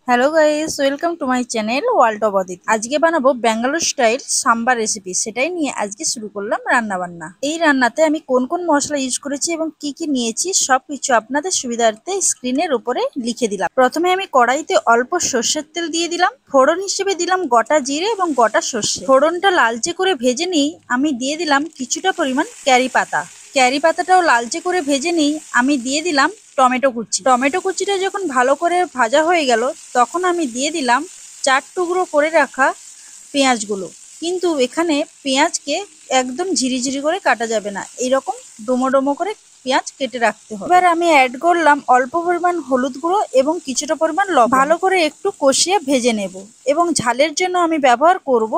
Hello guys, welcome to my channel world of Adit. আজকে বানাবো Bangalore style sambar recipe. সেটাই নিয়ে আজকে শুরু করলাম রান্না বান্না। এই রান্নাতে আমি কোন কোন মশলা ইউজ করেছি এবং কি কি নিয়েছি সবকিছু আপনাদের সুবিধার্থে স্ক্রিনের উপরে লিখে দিলাম। প্রথমে আমি কড়াইতে অল্প সর্ষের তেল দিয়ে দিলাম। ফোড়ন হিসেবে দিলাম গোটা জিরে এবং গোটা সর্ষে। ফোড়নটা লালচে করে ভেজে নিই আমি দিয়ে দিলাম কিছুটা পরিমাণ ক্যারি পাতা। ক্যারি পাতাটাও লালচে করে ভেজে নিই আমি দিয়ে দিলাম টমেটো কুচি। টমেটো কুচিটা যখন ভালো করে ভাজা হয়ে গেল তখন আমি দিয়ে দিলাম 4 টুকরো করে রাখা পেঁয়াজগুলো। কিন্তু এখানে পেঁয়াজকে একদম ঝিরিঝিরি করে কাটা যাবে না, এইরকম ডোমো ডোমো করে পেঁয়াজ কেটে রাখতে হবে। এবার আমি অ্যাড করলাম অল্প পরিমাণ হলুদ গুঁড়ো এবং কিছুটা পরিমাণ লবণ। ভালো করে একটু কষিয়ে ভেজে নেব এবং ঝালের জন্য আমি ব্যবহার করব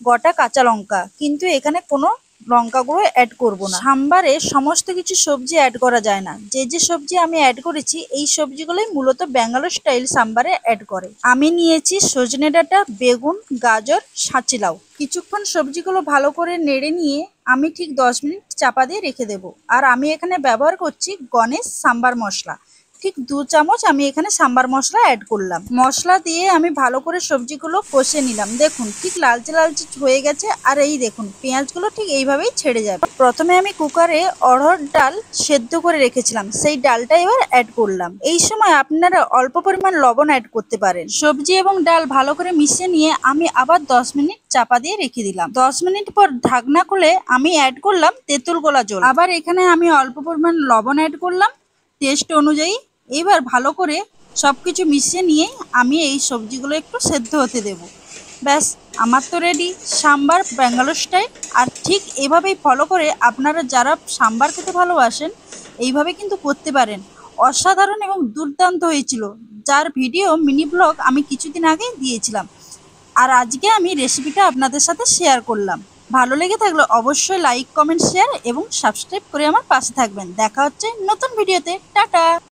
গোটা কাঁচা লঙ্কা, কিন্তু এখানে কোনো লঙ্কা গুঁড়ো অ্যাড করব না। সাম্বারে সমস্ত কিছু সবজি অ্যাড করা যায় না। যে যে সবজি আমি অ্যাড করেছি এই সবজিগুলোই মূলত ব্যাঙ্গালোর স্টাইল সাম্বারে অ্যাড করে। আমি নিয়েছি সজনে ডাঁটা, বেগুন, গাজর, সাঁচি লাউ। কিছুক্ষণ সবজিগুলো ভালো করে নেড়ে নিয়ে আমি ঠিক 10 মিনিট চাপা দিয়ে রেখে দেব। আর আমি এখানে ব্যবহার করছি গণেশ সাম্বার মশলা। ঠিক 2 চামচ আমি এখানে সাম্বার মশলা অ্যাড করলাম। মশলা দিয়ে আমি ভালো করে সবজিগুলো কষে নিলাম। দেখুন ঠিক লালচে লালচে হয়ে গেছে। আর এই দেখুন পেঁয়াজগুলো ঠিক এইভাবেই ছেড়ে যাবে। প্রথমে আমি কুকারে অড়হর ডাল সেদ্ধ করে রেখেছিলাম, সেই ডালটা এবার অ্যাড করলাম। এই সময় আপনারা অল্প পরিমাণ লবণ অ্যাড করতে পারেন। সবজি এবং ডাল ভালো করে মিশিয়ে নিয়ে আমি আবার 10 মিনিট চাপা দিয়ে রেখে দিলাম। 10 মিনিট পর ঢাকনা খুলে আমি অ্যাড করলাম তেঁতুল গোলা জল। আবার এখানে আমি অল্প পরিমাণ লবণ অ্যাড করলাম টেস্ট অনুযায়ী। এবার ভালো করে সবকিছু মিশিয়ে নিয়ে আমি এই সবজিগুলো একটু সেদ্ধ হতে দেব। ব্যাস, আমার তো রেডি সাম্বার ব্যাঙ্গালোর স্টাইল। আর ঠিক এভাবেই ফলো করে আপনারা যারা সাম্বার খেতে ভালোবাসেন এইভাবে কিন্তু করতে পারেন। অসাধারণ এবং দুর্দান্ত হয়েছিল, যার ভিডিও মিনি ব্লগ আমি কিছুদিন আগে দিয়েছিলাম। আর আজকে আমি রেসিপিটা আপনাদের সাথে শেয়ার করলাম। ভালো লেগে থাকলে অবশ্যই লাইক, কমেন্ট, শেয়ার এবং সাবস্ক্রাইব করে আমার পাশে থাকবেন। দেখা হচ্ছে নতুন ভিডিওতে। টাটা।